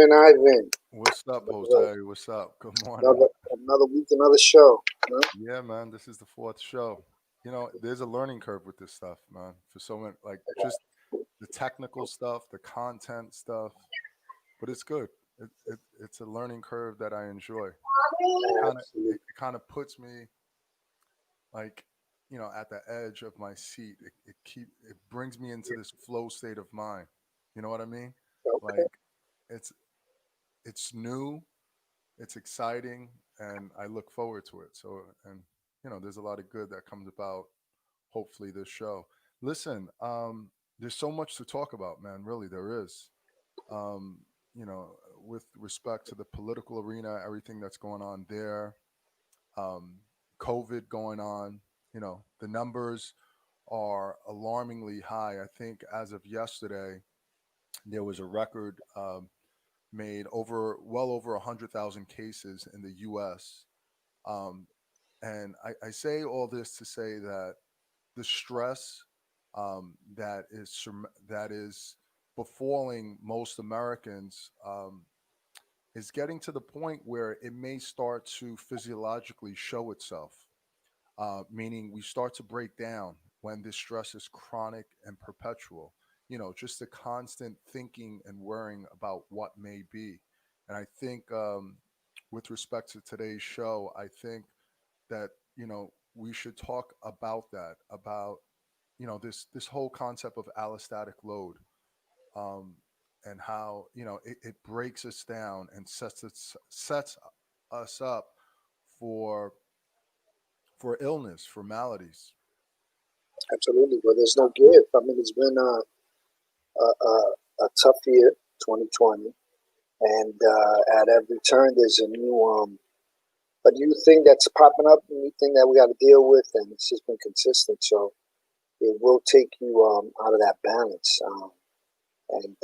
morning, Ivan. What's up, Jose? What's up? Good morning. Another week, another show. Huh? Yeah, man, this is the fourth show. There's a learning curve with this stuff, man. For so many, like just the technical stuff, the content stuff, but it's good. It's a learning curve that I enjoy. Absolutely. It kind of puts me like, at the edge of my seat. It brings me into this flow state of mind. You know what I mean? Okay. Like it's it's new, it's exciting, and I look forward to it. So, and there's a lot of good that comes about. Hopefully, this show. Listen, there's so much to talk about, man. Really, there is. Um, with respect to the political arena, everything that's going on there, um, COVID going on. The numbers are alarmingly high. I think as of yesterday, there was a record. Made over well over 100,000 cases in the U.S. Um, and I say all this to say that the stress that is befalling most Americans is getting to the point where it may start to physiologically show itself, meaning we start to break down when this stress is chronic and perpetual. Just the constant thinking and worrying about what may be. And I think, with respect to today's show, I think that we should talk about that, about this whole concept of allostatic load, um, and how it breaks us down and sets us up for illness, for maladies. Absolutely. Well, there's no give. I mean, it's been a tough year, 2020, and at every turn there's a new thing that's popping up, a new thing that we got to deal with, and it's just been consistent. So it will take you out of that balance, and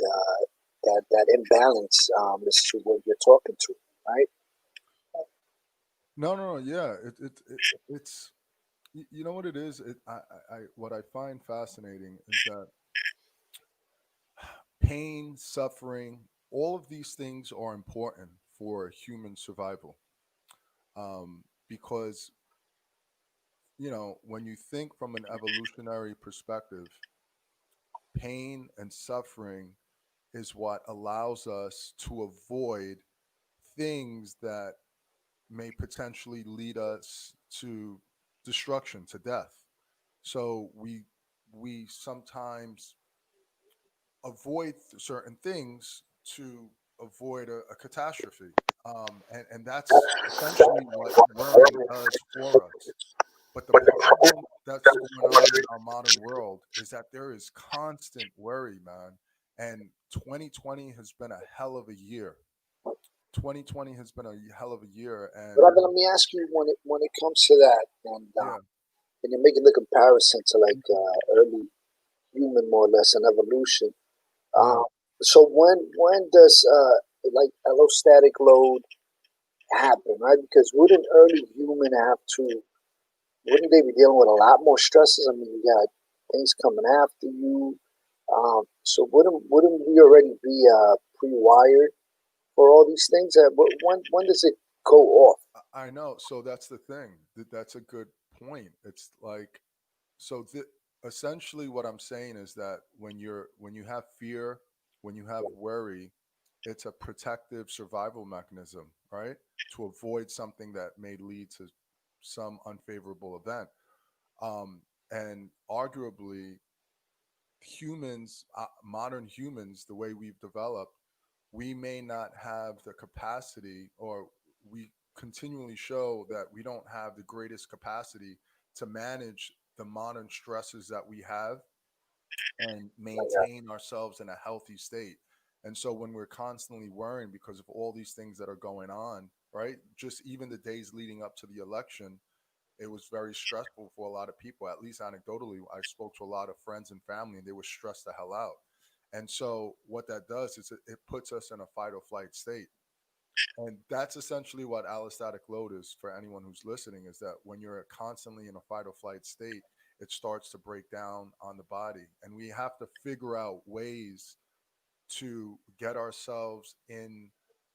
that imbalance is to what you're talking to, right? No, no, no, yeah, it's you know what it is. What I find fascinating is that pain, suffering, all of these things are important for human survival. Because when you think from an evolutionary perspective, pain and suffering is what allows us to avoid things that may potentially lead us to destruction, to death. So we sometimes avoid certain things to avoid a catastrophe. And that's essentially what worrying does for us. But the problem that's going on in our modern world is that there is constant worry, man. And 2020 has been a hell of a year. 2020 has been a hell of a year. But And let me ask you, when it comes to that, yeah, and you're making the comparison to like early human, more or less, and evolution. yeah. Um, so when does like allostatic load happen, right? Because wouldn't early human have to? Wouldn't they be dealing with a lot more stresses? I mean, you got things coming after you. So wouldn't we already be pre-wired for all these things? When does it go off? I know. So that's the thing. That's a good point. It's like, so essentially what I'm saying is that when you have fear, when you have worry, it's a protective survival mechanism, right? To avoid something that may lead to some unfavorable event. And arguably, modern humans, the way we've developed, we may not have the capacity, or we continually show that we don't have the greatest capacity to manage the modern stresses that we have and maintain ourselves in a healthy state. And so when we're constantly worrying because of all these things that are going on, right? Just even the days leading up to the election, it was very stressful for a lot of people. At least anecdotally, I spoke to a lot of friends and family, and they were stressed the hell out. And so what that does is it puts us in a fight or flight state. And that's essentially what allostatic load is for anyone who's listening, is that when you're constantly in a fight or flight state, it starts to break down on the body. And we have to figure out ways to get ourselves in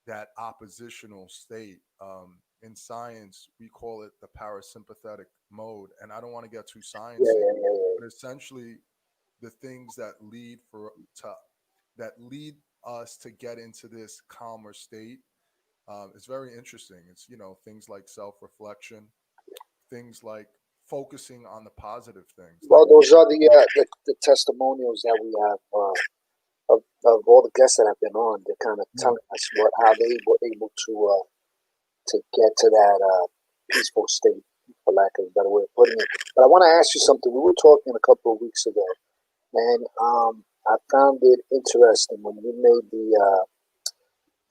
that oppositional state. In science, we call it the parasympathetic mode, and I don't want to get too Yeah, sciencey, yeah, yeah, yeah. but essentially, the things that lead for to that lead us to get into this calmer state. It's very interesting. It's things like self-reflection, things like focusing on the positive things, like Well, those are the testimonials that we have of all the guests that have been on. They're kind of yeah, telling us how they were able to get to that peaceful state, for lack of a better way of putting it. But I want to ask you something. We were talking a couple of weeks ago, and I found it interesting when you made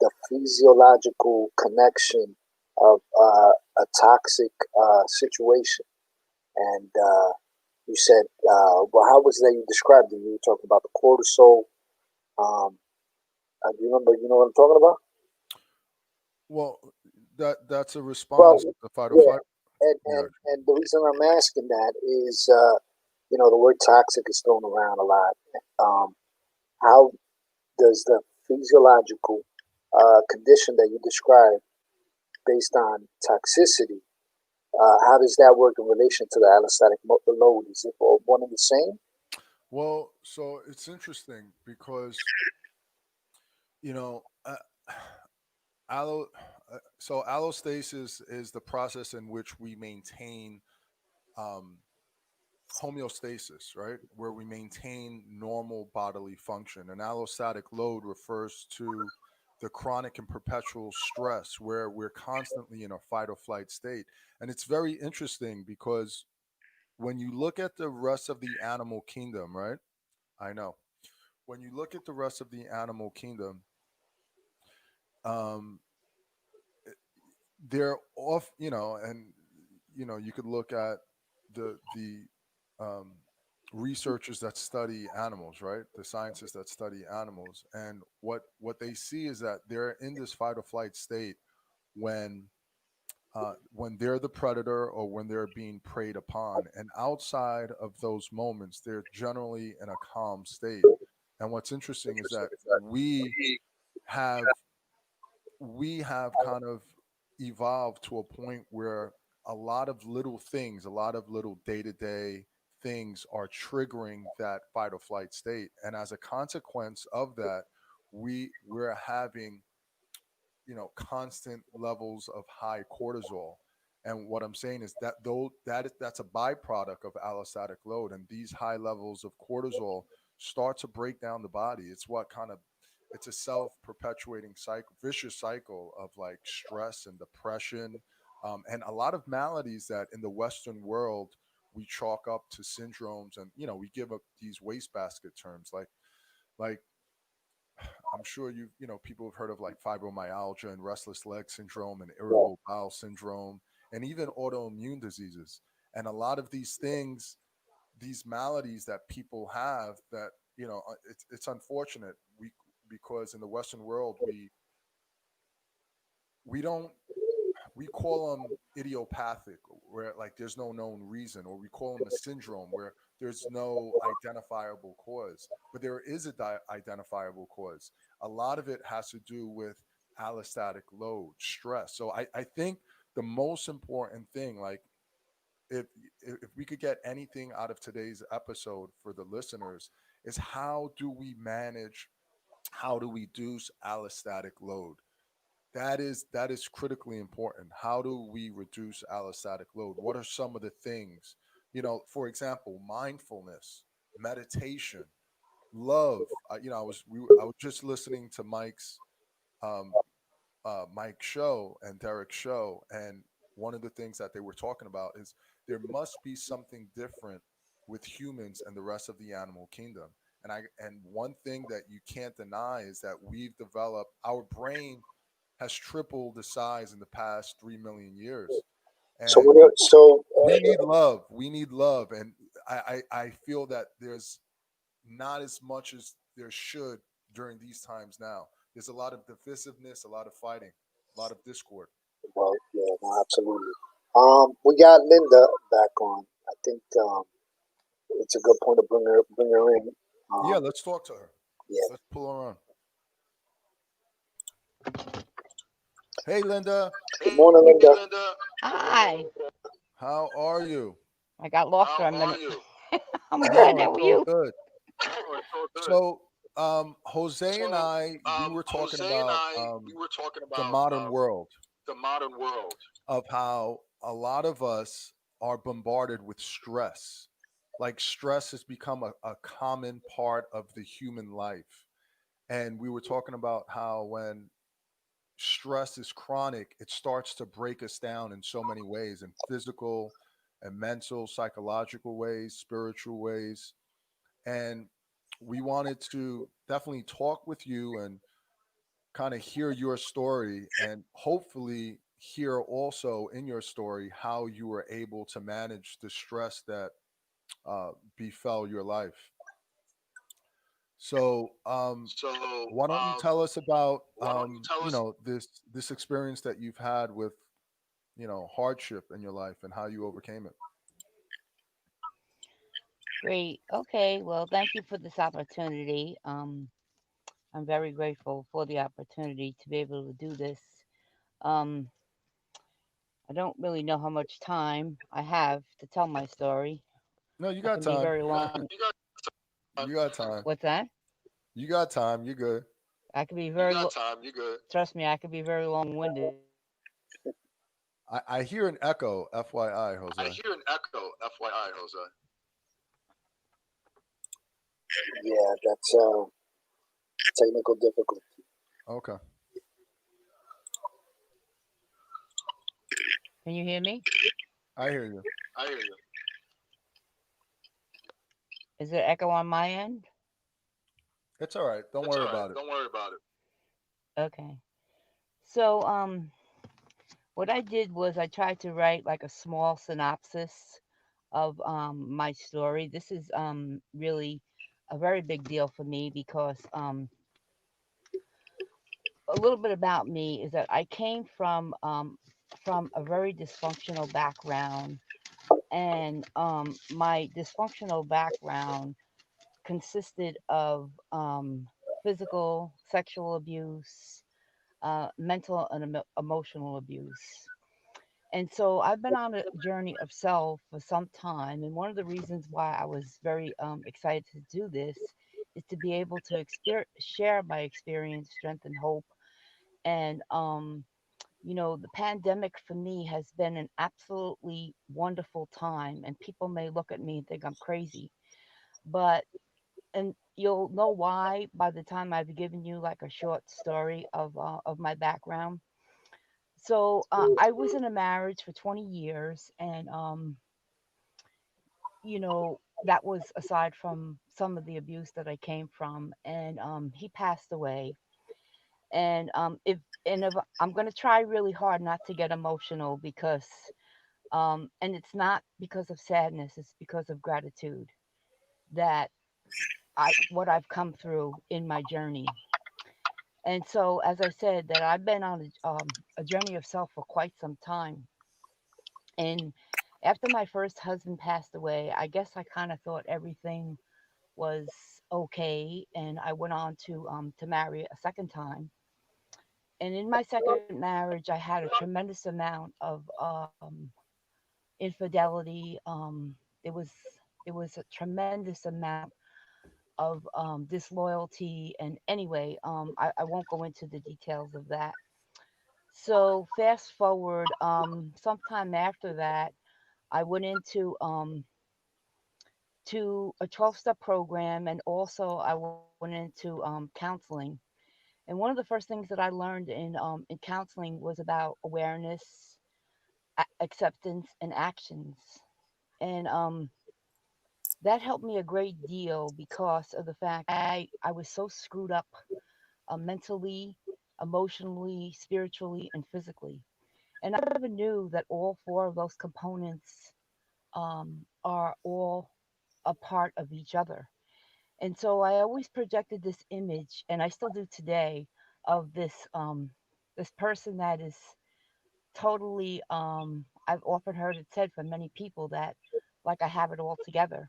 the physiological connection of a toxic situation. And you said, well, how was that you described it? You were talking about the cortisol. Um, do you remember? You know what I'm talking about? well, that's a Well, response to fight or yeah. flight reaction. And the reason I'm asking that is, the word toxic is thrown around a lot. How does the physiological condition that you described based on toxicity, how does that work in relation to the allostatic load? Is it all one and the same? Well, so it's interesting because you know, uh, allo, so allostasis is the process in which we maintain um, homeostasis, right? Where we maintain normal bodily function. And allostatic load refers to the chronic and perpetual stress where we're constantly in a fight or flight state. And it's very interesting because when you look at the rest of the animal kingdom, right? I know. When you look at the rest of the animal kingdom, um, they're off, and you could look at the um, researchers that study animals, right? The scientists that study animals, and what they see is that they're in this fight or flight state when when they're the predator or when they're being preyed upon, and outside of those moments, they're generally in a calm state. And what's interesting is that have we have kind of evolved to a point where a lot of little things, a lot of little day to day things are triggering that fight or flight state. And as a consequence of that, we're having, constant levels of high cortisol. And what I'm saying is that that's a byproduct of allostatic load. And these high levels of cortisol start to break down the body. It's a self-perpetuating cycle, vicious cycle of like stress and depression, and a lot of maladies that in the Western world we chalk up to syndromes, and we give up these wastebasket terms like I'm sure people have heard of like fibromyalgia and restless leg syndrome and Yeah. irritable bowel syndrome and even autoimmune diseases. And a lot of these things, these maladies that people have, that it's unfortunate, we because in the Western world we don't we call them idiopathic, where like there's no known reason, or we call them a syndrome where there's no identifiable cause, but there is a identifiable cause. A lot of it has to do with allostatic load, stress. So I think the most important thing, like if if we could get anything out of today's episode for the listeners, is how do we reduce allostatic load. That is critically important. How do we reduce allostatic load? What are some of the things? For example, mindfulness, meditation, love. I was just listening to um, Mike's show and Derek's show, and one of the things that they were talking about is there must be something different with humans and the rest of the animal kingdom. And one thing that you can't deny is that we've developed our brain has tripled the size in the past 3 million years, So and we need love. We need love, and I feel that there's not as much as there should during these times now. There's a lot of divisiveness, a lot of fighting, a lot of discord. well, yeah, no, absolutely. We got Linda back on. I think it's a good point to bring her in. Yeah, Um, let's talk to her. yeah. Let's pull her on. Hey, Linda, Good morning, Linda. Hi. how are you? I got lost for a minute. I'm good. No, How it's are all you? good. So, Jose and I, we were talking about the modern world, of how a lot of us are bombarded with stress. Like stress has become a common part of the human life. And we were talking about how when stress is chronic, it starts to break us down in so many ways, in physical and mental, psychological ways, spiritual ways. And we wanted to definitely talk with you and kind of hear your story and hopefully hear also in your story how you were able to manage the stress that befell your life. So, why don't you tell us about this experience that you've had with hardship in your life and how you overcame it? Great. Okay. Well, thank you for this opportunity. I'm very grateful for the opportunity to be able to do this. Um, I don't really know how much time I have to tell my story. No, you I got can be time. very long. You got time. What's that? You got time. You good. I can be very. Trust me, I can be very long-winded. I hear an echo. FYI, Jose. Yeah, that's technical difficulty. Okay. Can you hear me? I hear you. Is there echo on my end? It's all right. Don't worry about it. Okay. So, what I did was I tried to write like a small synopsis of my story. This is really a very big deal for me because a little bit about me is that I came from a very dysfunctional background, and my dysfunctional background consisted of physical, sexual abuse, mental, and emotional abuse. And so I've been on a journey of self for some time. And one of the reasons why I was very excited to do this is to be able to share my experience, strength, and hope. And, the pandemic for me has been an absolutely wonderful time. And people may look at me and think I'm crazy, but and you'll know why by the time I've given you like a short story of my background. So I was in a marriage for 20 years, and that was aside from some of the abuse that I came from, and he passed away. And if I'm going to try really hard not to get emotional because and it's not because of sadness, it's because of gratitude that I what I've come through in my journey. And so, as I said, that I've been on a journey of self for quite some time. And after my first husband passed away, I guess I kind of thought everything was okay, and I went on to marry a second time. And in my second marriage, I had a tremendous amount of infidelity. There was there was a tremendous amount of disloyalty, and anyway, I won't go into the details of that. So fast forward, sometime after that, I went into a 12-step program, and also I went into counseling. And one of the first things that I learned in counseling was about awareness, acceptance, and actions. And that helped me a great deal because of the fact I was so screwed up mentally, emotionally, spiritually, and physically. And I never knew that all four of those components are all a part of each other. And so I always projected this image, and I still do today, of this person that is totally. I've often heard it said from many people that like I have it all together,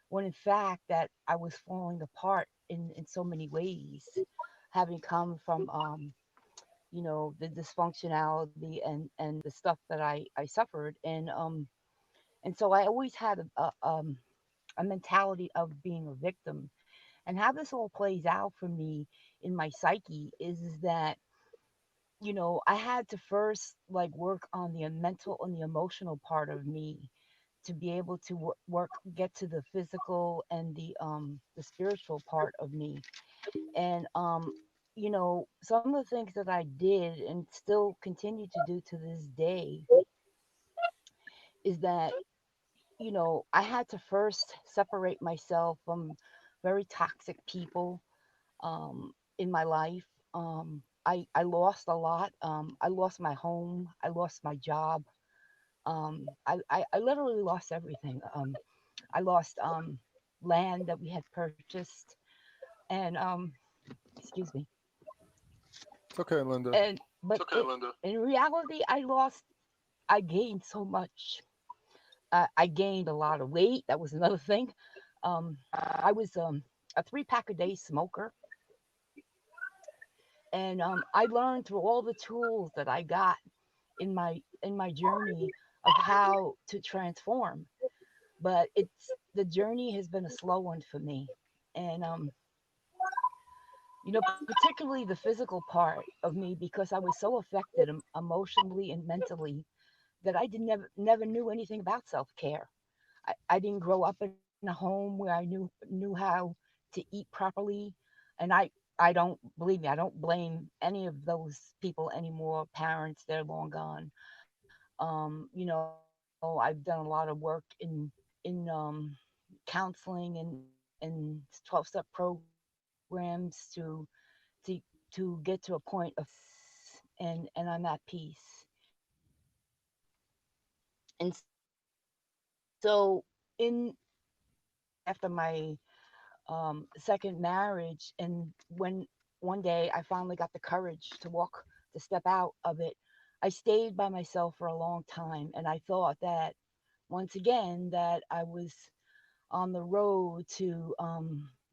when in fact that I was falling apart in so many ways, having come from the dysfunctionality and the stuff that I suffered. And so I always had a mentality of being a victim. And how this all plays out for me in my psyche is that, I had to first like work on the mental and the emotional part of me to be able to get to the physical and the spiritual part of me. And some of the things that I did and still continue to do to this day is that, I had to first separate myself from very toxic people in my life. I lost a lot. I lost my home. I lost my job. I literally lost everything. I lost land that we had purchased, and excuse me. It's okay, Linda. And but in reality, I gained so much. I gained a lot of weight. That was another thing. I was a 3 pack a day smoker, and I learned through all the tools that I got in my journey of how to transform. But the journey has been a slow one for me, and particularly the physical part of me, because I was so affected emotionally and mentally that I did never knew anything about self-care. I didn't grow up in a home where I knew how to eat properly, and I don't, believe me, I don't blame any of those people anymore. Parents, they're long gone. I've done a lot of work in counseling and 12-step programs to get to a point of and I'm at peace. And so in after my second marriage, and when one day I finally got the courage to step out of it, I stayed by myself for a long time, and I thought that once again that I was on the road to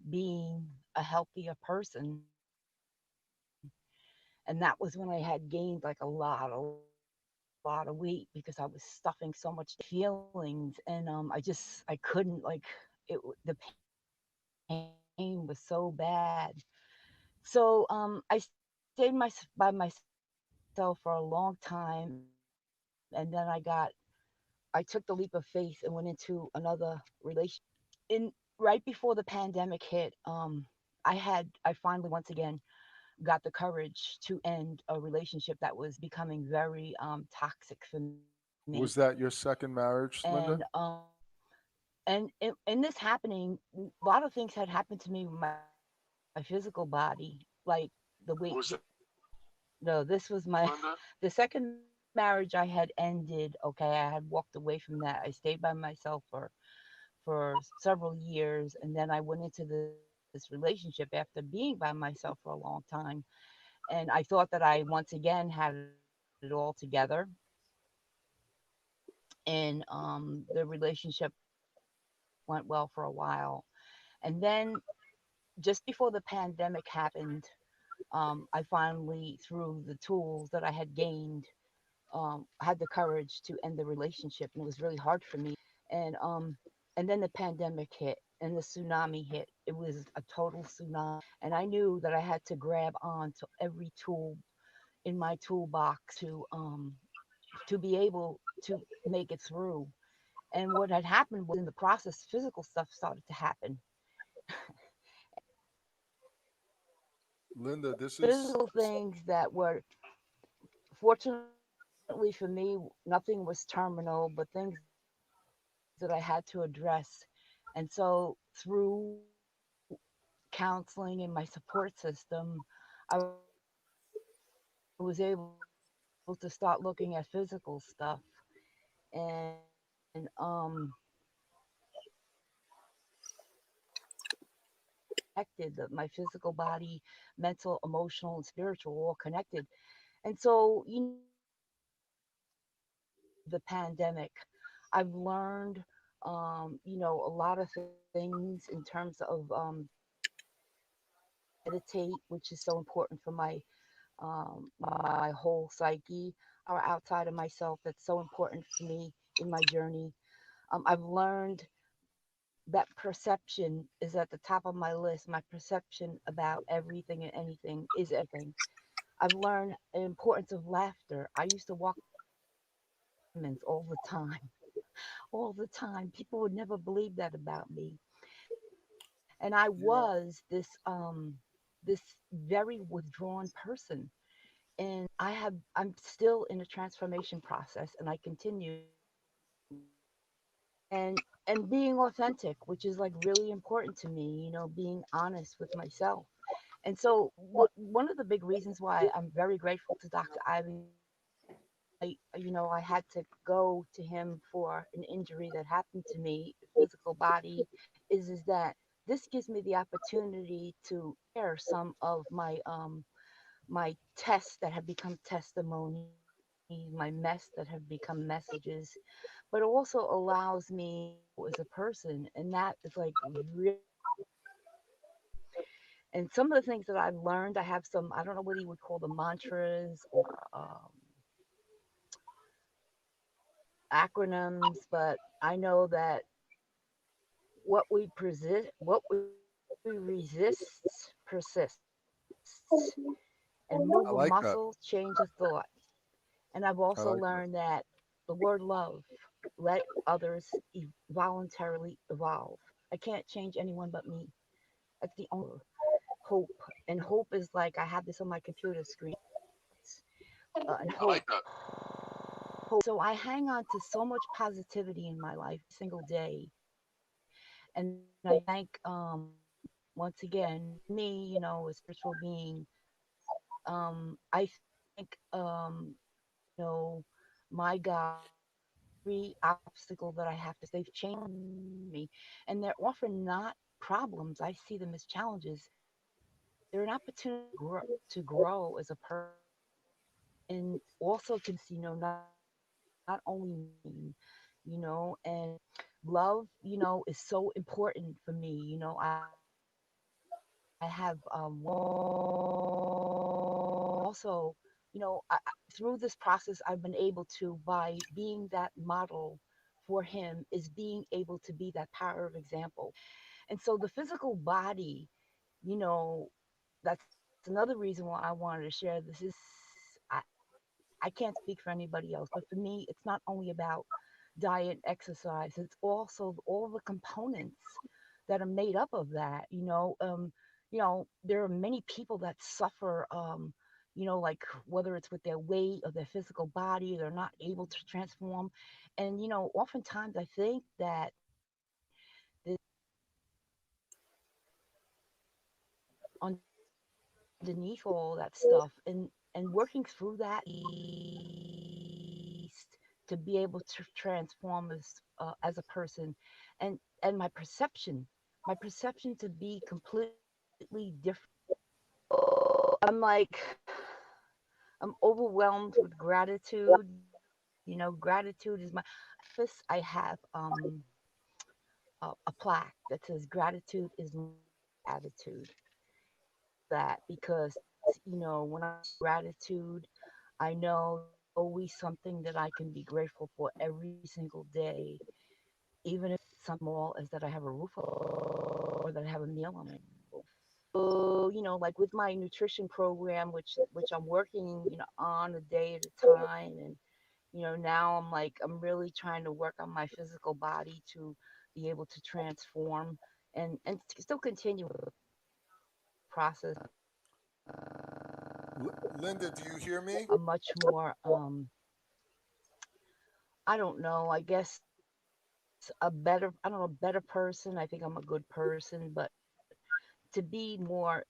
being a healthier person. And that was when I had gained like a lot of weight because I was stuffing so much feelings, and I couldn't, like, the pain was so bad. So I stayed by myself for a long time, and then I took the leap of faith and went into another relationship. In right before the pandemic hit, I finally once again got the courage to end a relationship that was becoming very toxic for me. Was that your second marriage, And Linda? in this happening, a lot of things had happened to me with my physical body, like the weight. No, this was the second marriage I had ended. Okay, I had walked away from that. I stayed by myself for several years, and then I went into this relationship after being by myself for a long time. And I thought that I once again had it all together, and the relationship went well for a while. And then just before the pandemic happened, I finally, through the tools that I had gained, had the courage to end the relationship, and it was really hard for me. And um and then the pandemic hit and the tsunami hit. It was a total tsunami, and I knew that I had to grab on to every tool in my toolbox to be able to make it through. And what had happened was, in the process, physical stuff started to happen. Linda, this is Physical things that were, fortunately for me, nothing was terminal, but things that I had to address. And so through counseling and my support system, I was able to start looking at physical stuff. And connected, that my physical body, mental, emotional, and spiritual were all connected. And so, through the pandemic, I've learned, a lot of things in terms of meditate, which is so important for my my whole psyche, or outside of myself, that's so important to me in my journey. I've learned that perception is at the top of my list. My perception about everything and anything is everything. I've learned the importance of laughter. I used to walk all the time, all the time. People would never believe that about me. And I You know, was this very withdrawn person. And I'm still in a transformation process, and I continue. And being authentic, which is like really important to me, being honest with myself. And so one of the big reasons why I'm very grateful to Dr. Ivy, I had to go to him for an injury that happened to me, physical body, is that this gives me the opportunity to share some of my tests that have become testimonies, my mess that have become messages, but it also allows me as a person, and that is like really. And some of the things that I've learned, I have some, I don't know whether you would call them mantras or acronyms, but I know that what we resist persists, and move I a like that. muscle, change a thought. And I've I also like that. learned that the word love, let others voluntarily evolve. I can't change anyone but me. That's the only hope. And hope is like, I have this on my computer screen. And I like hope. that. So I hang on to so much positivity in my life single day. And I thank, once again, me, a spiritual being. I think, my God, every obstacle that I have to, they've changed me. And they're often not problems. I see them as challenges. They're an opportunity to grow as a person, and also to see, not only me, and love, is so important for me. I have also, through this process, I've been able to, by being that model for him, is being able to be that power of example. And so the physical body, you know, that's another reason why I wanted to share this. Is I, I can't speak for anybody else, but for me, it's not only about diet, exercise. It's also all the components that are made up of that. There are many people that suffer. Like whether it's with their weight or their physical body, they're not able to transform. And oftentimes I think that underneath all that stuff, and working through that east, to be able to transform as a person, and my perception to be completely different. I'm like, I'm overwhelmed with gratitude. Gratitude is my office. I have a plaque that says gratitude is my attitude. That because when I gratitude, I know there's always something that I can be grateful for every single day, even if it's something small as that I have a roof over, or that I have a meal on my table. So like with my nutrition program, which I'm working on a day at a time. And now I'm really trying to work on my physical body to be able to transform, and still continue the process, Linda, do you hear me? a much more I don't know, I guess a better, I don't know, better person. I think I'm a good person, but to be more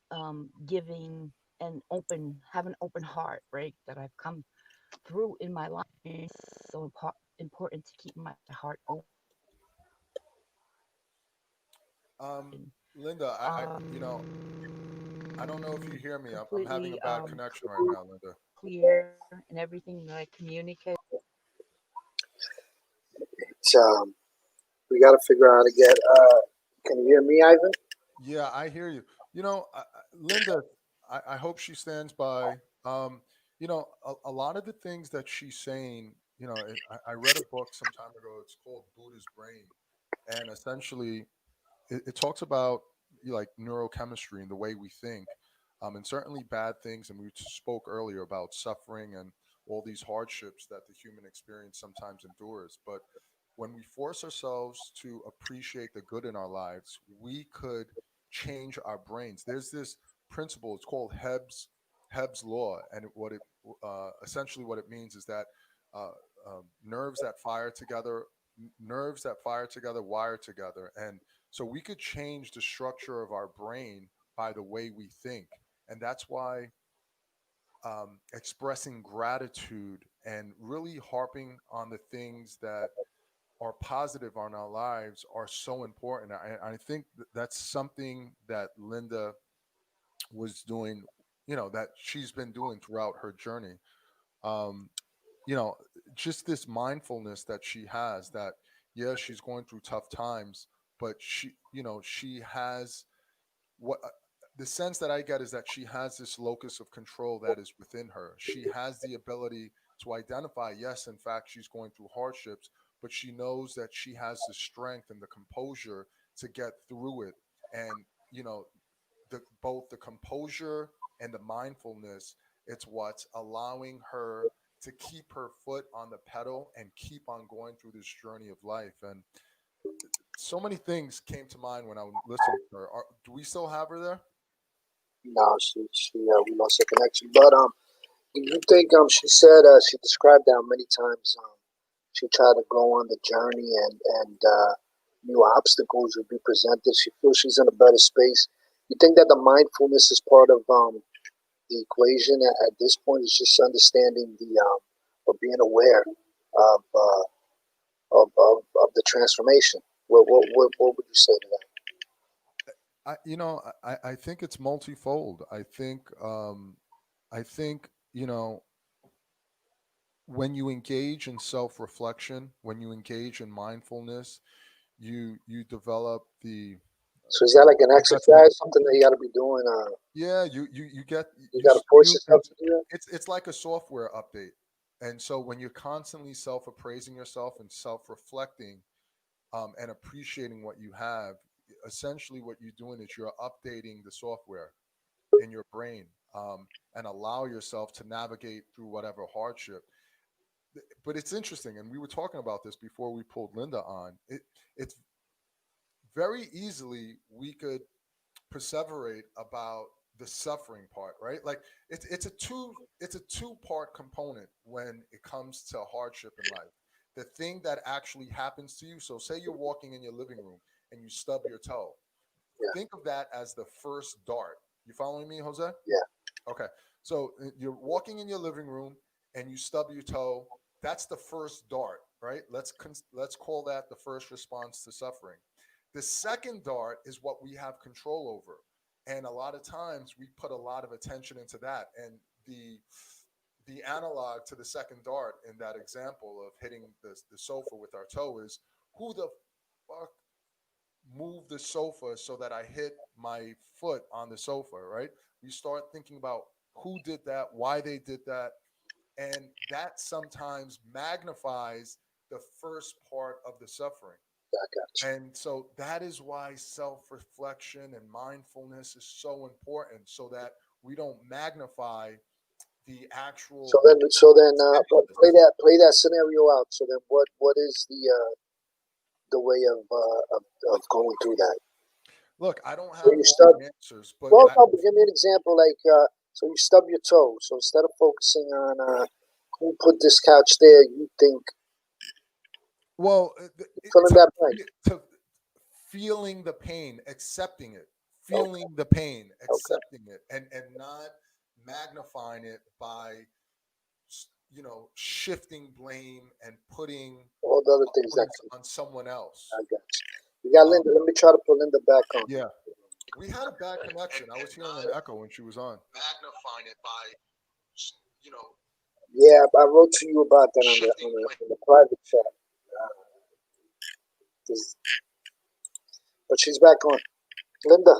giving and open, have an open heart, right? That I've come through in my life. It's so important to keep my heart Um, open. Linda, I don't know if you hear me. I'm having a Completely bad connection right now, Linda. clear in everything that I communicate. It's, we got to figure out how to get. Can you hear me, Ivan? Yeah, I hear you. Linda, I hope she stands by. Um, a lot of the things that she's saying, I read a book some time ago. It's called Buddha's Brain, and essentially, it talks about like neurochemistry and the way we think, and certainly bad things. And we spoke earlier about suffering and all these hardships that the human experience sometimes endures. But when we force ourselves to appreciate the good in our lives, we could change our brains. There's this principle. It's called Hebb's law, and essentially what it means is that uh, nerves that fire together, nerves that fire together, wire together, and so we could change the structure of our brain by the way we think. And that's why expressing gratitude and really harping on the things that are positive on our lives are so important. I think that's something that Linda was doing, that she's been doing throughout her journey. Um, you know, just this mindfulness that she has that, yeah, she's going through tough times, but she has what the sense that I get is that she has this locus of control that is within her. She has the ability to identify, yes, in fact, she's going through hardships, but she knows that she has the strength and the composure to get through it. And, both the composure and the mindfulness, it's what's allowing her to keep her foot on the pedal and keep on going through this journey of life. And so many things came to mind when I was listening to her. Do we still have her there? No, we lost the connection. But do you think she said she described how many times she tried to go on the journey and new obstacles would be presented. She feels she's in a better space. You think that the mindfulness is part of the equation at this point? Is just understanding the or being aware of of the transformation. What would you say to that? I think it's multifold. I think, when you engage in self-reflection, when you engage in mindfulness, you develop the So is that like an I guess the exercise, something that you got to be doing? yeah, you get You got to force you yourself to do that. it's like a software update. And so when you're constantly self-appraising yourself and self-reflecting, and appreciating what you have, essentially what you're doing is you're updating the software in your brain, and allow yourself to navigate through whatever hardship. But it's interesting, and we were talking about this before we pulled Linda on. It's very easily we could perseverate about the suffering part, right? Like it's a two-part component when it comes to hardship in life. The thing that actually happens to you. So say you're walking in your living room and you stub your toe. Yeah, Think of that as the first dart. You following me, Jose? yeah. Okay. So you're walking in your living room and you stub your toe. That's the first dart, right? Let's call that the first response to suffering. The second dart is what we have control over. And a lot of times we put a lot of attention into that. And the analog to the second dart in that example of hitting the sofa with our toe is, who the fuck move the sofa so that I hit my foot on the sofa, right? We start thinking about who did that, why they did that, and that sometimes magnifies the first part of the suffering. I got you. And so that is why self reflection and mindfulness is so important, so that we don't magnify the So actual then, difficulties. play that scenario out. So then, what is the way of going through that? Look, I don't So have you all stub. the answers, but Well, no, but give me an example. Like, so you stub your toe. So instead of focusing on who put this couch there, you think well, fill in to that blank. to feeling the pain, accepting it, Okay, feeling the pain, okay. accepting it, and not magnifying it by shifting blame and putting All the other things that onus come. on someone else. I got you. You got Um, Linda. Let me try to put Linda back on. yeah, we had a bad connection. I was hearing an echo when she was on. Magnifying it by, yeah, I wrote to you about that on the private chat. Uh, this- but she's back on. Linda,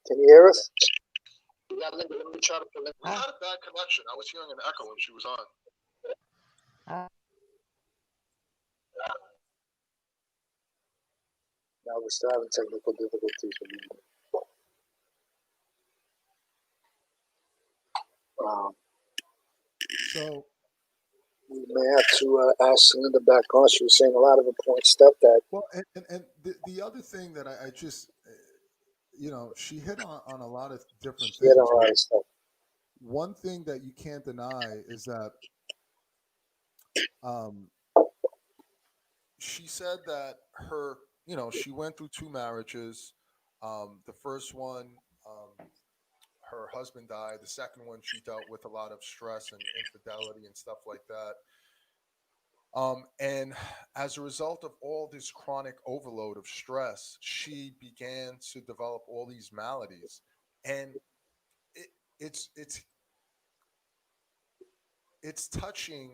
can you hear us? Yeah, let me try to pull in. We had a bad connection. I was hearing an echo when she was on. Now we're still having technical difficulties. So we may have to ask Linda back on. She was saying a lot of important stuff that. well, and the other thing that I just, she hit on a lot of different She had a things. lot Right? of stuff. One thing that you can't deny is that um, she said that she went through 2 marriages. The first one, her husband died. The second one, she dealt with a lot of stress and infidelity and stuff like that. And as a result of all this chronic overload of stress, she began to develop all these maladies. And it, it's it's it's touching,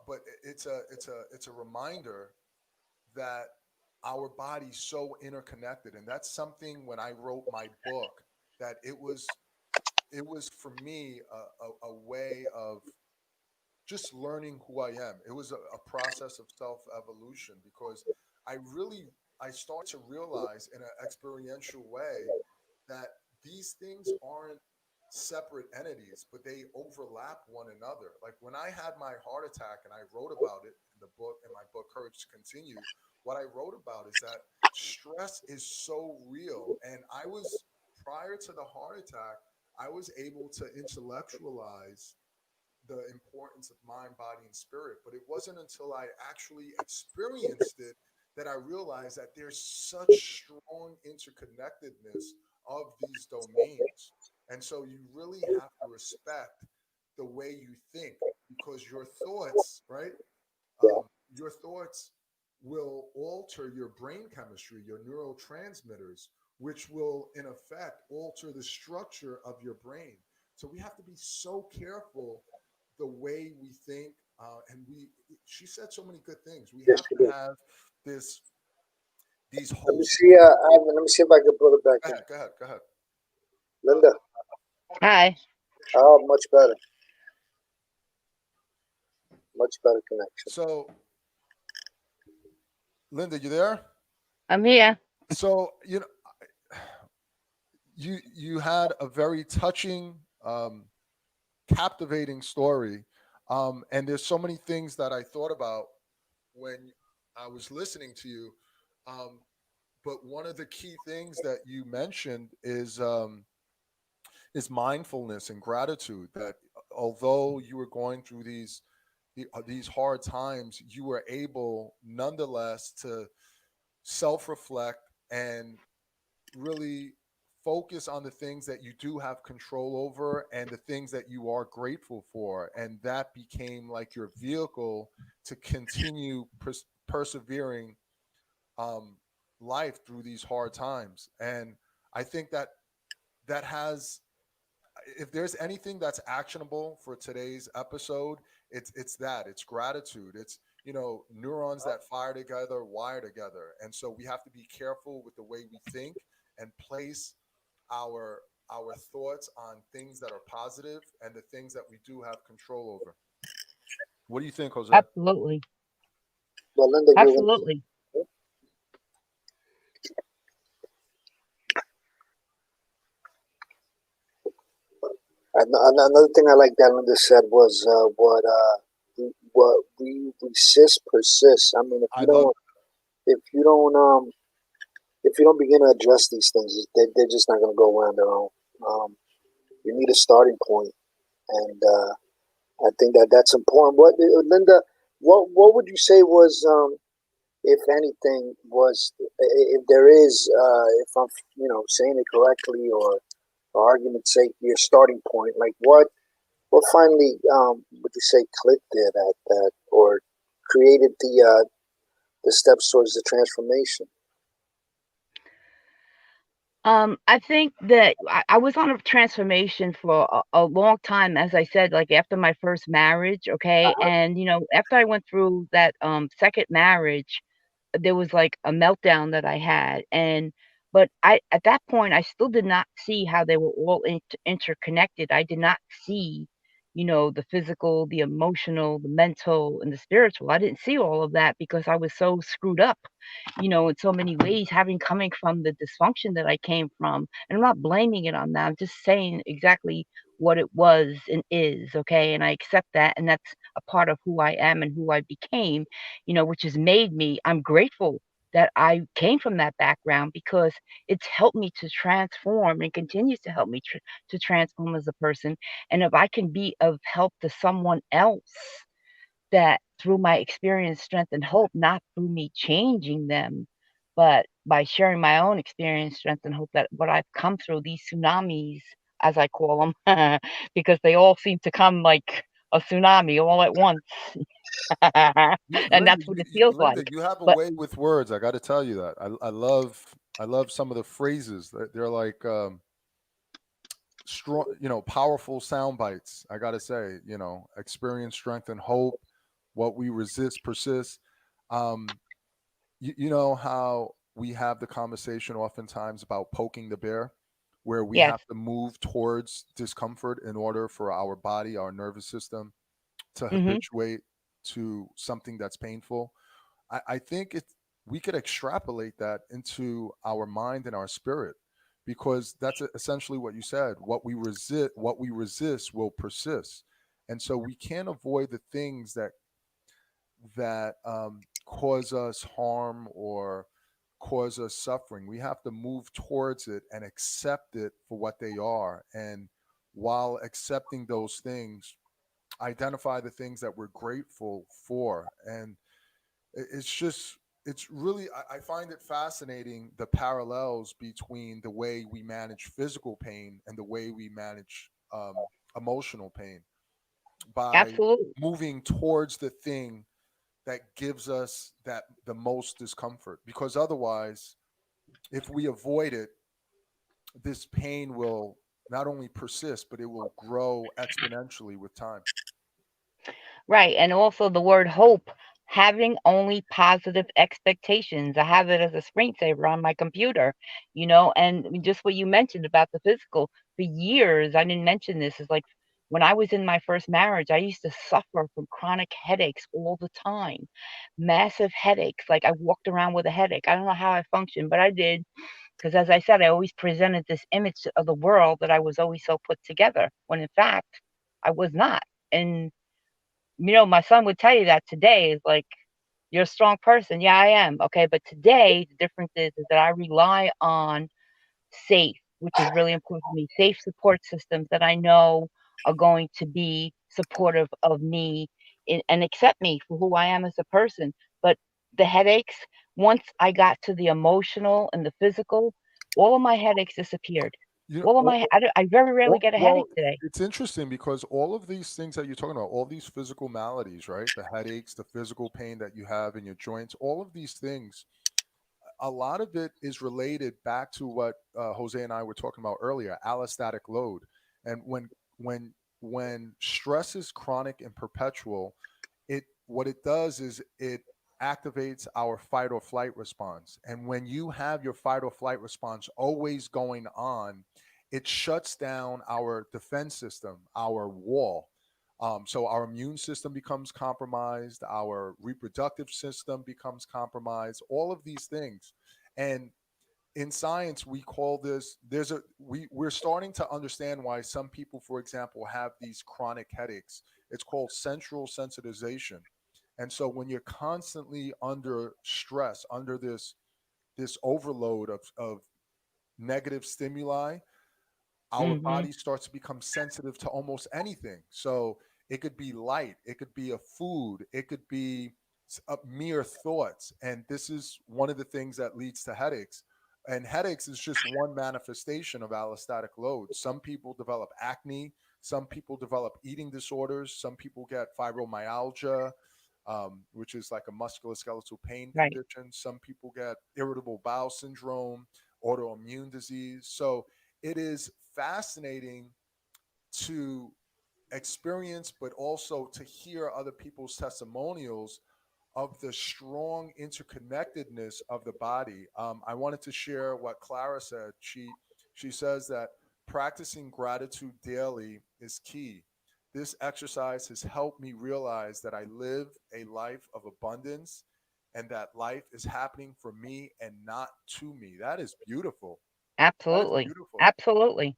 but it's a reminder that our body's so interconnected, and that's something when I wrote my book that it was for me a way of just learning who I am. It was a process of self evolution because I started to realize in an experiential way that these things aren't separate entities, but they overlap one another. Like when I had my heart attack and I wrote about it in my book Courage to Continue, what I wrote about is that stress is so real. And I was prior to the heart attack, I was able to intellectualize the importance of mind, body, and spirit. But it wasn't until I actually experienced it that I realized that there's such strong interconnectedness of these domains. And so you really have to respect the way you think because your thoughts, right? Yeah, Your thoughts will alter your brain chemistry, your neurotransmitters, which will, in effect, alter the structure of your brain. So we have to be so careful the way we think. She said so many good things. We yes, have she to did. have this, these Let me whole. see. Let me see if I can pull it back Go in. ahead, go ahead, go ahead. Linda. Hi. Oh, much better. Much better connection. So, Linda, you there? I'm here. So, you had a very touching, captivating story, and there's so many things that I thought about when I was listening to you. Um, but one of the key things that you mentioned is mindfulness and gratitude. That although you were going through these hard times, you were able nonetheless to self reflect and really focus on the things that you do have control over and the things that you are grateful for. And that became like your vehicle to continue persevering, um, life through these hard times. And I think that that has, if there's anything that's actionable for today's episode, it's gratitude. It's neurons that fire together wire together, and so we have to be careful with the way we think and place our our thoughts on things that are positive and the things that we do have control over. What do you think, Jose? Absolutely. Well, Linda, you. Absolutely. Another thing I like that Linda said was what we resist persists. I mean, I love. if you don't if you don't begin to address these things, they're just not going to go away on their own. You need a starting point, and I think that's important. What Linda, what would you say was, if anything, was if there is, if I'm saying it correctly, or for argument's sake, your starting point, like what finally would you say clicked there that or created the steps towards the transformation? I think that I was on a transformation for a long time, as I said, like after my first marriage, okay? Uh-huh. And after I went through that second marriage, there was like a meltdown that I had. And But at that point, I still did not see how they were all interconnected. I did not see, the physical, the emotional, the mental, and the spiritual. I didn't see all of that because I was so screwed up, in so many ways, having coming from the dysfunction that I came from. And I'm not blaming it on that. I'm just saying exactly what it was and is, okay? And I accept that. And that's a part of who I am and who I became, which has made me, I'm grateful that I came from that background because it's helped me to transform and continues to help me to transform as a person. And if I can be of help to someone else, that through my experience, strength, and hope, not through me changing them, but by sharing my own experience, strength, and hope, that what I've come through, these tsunamis, as I call them, because they all seem to come like a tsunami all at once. And Linda, that's what it feels Linda, like. you have a But way with words. I got to tell you that. I love some of the phrases. They're like strong, powerful sound bites. I got to say, experience, strength, and hope. What we resist persists. Um, you know how we have the conversation oftentimes about poking the bear, where we yes. have to move towards discomfort in order for our body, our nervous system to Mhm. habituate to something that's painful. I think we could extrapolate that into our mind and our spirit, because that's essentially what you said. What we resist will persist, and so we can't avoid the things that cause us harm or cause us suffering. We have to move towards it and accept it for what they are, and while accepting those things, identify the things that we're grateful for. And it's just, it's really, I find it fascinating, the parallels between the way we manage physical pain and the way we manage emotional pain, by Absolutely. moving towards the thing that gives us that the most discomfort. Because otherwise, if we avoid it, this pain will not only persist, but it will grow exponentially with time. Right, and also the word hope, having only positive expectations. I have it as a screensaver on my computer, and just what you mentioned about the physical. For years, I didn't mention this, is like when I was in my first marriage, I used to suffer from chronic headaches all the time. Massive headaches. Like I walked around with a headache. I don't know how I functioned, but I did. Because as I said, I always presented this image of the world that I was always so put together, when in fact I was not. And my son would tell you that today is like, "You're a strong person." "Yeah, I am." "Okay, but today the difference is that I rely on safe, which is really important for me, safe support systems that I know are going to be supportive of me and accept me for who I am as a person." But the headaches, once I got to the emotional and the physical, all of my headaches disappeared. You know, All of my I very rarely get a well, headache today. it's interesting because all of these things that you're talking about, all these physical maladies, right? The headaches, the physical pain that you have in your joints, all of these things, a lot of it is related back to what Jose and I were talking about earlier, allostatic load. And when stress is chronic and perpetual, it what it does is it activates our fight or flight response. And when you have your fight or flight response always going on, it shuts down our defense system, our wall. So our immune system becomes compromised, our reproductive system becomes compromised, all of these things. And in science, we call this, we're starting to understand why some people, for example, have these chronic headaches. It's called central sensitization. And so when you're constantly under stress, under this overload of negative stimuli, our Mhm. body starts to become sensitive to almost anything. So it could be light, it could be a food, it could be mere thoughts. And this is one of the things that leads to headaches. And headaches is just one manifestation of allostatic load. Some people develop acne, some people develop eating disorders, some people get fibromyalgia, which is like a musculoskeletal pain Right. condition. Some people get irritable bowel syndrome, autoimmune disease. So it is fascinating to experience, but also to hear other people's testimonials of the strong interconnectedness of the body. I wanted to share what Clara said. She says that practicing gratitude daily is key. This exercise has helped me realize that I live a life of abundance and that life is happening for me and not to me. That is beautiful. That is Absolutely. beautiful. Absolutely.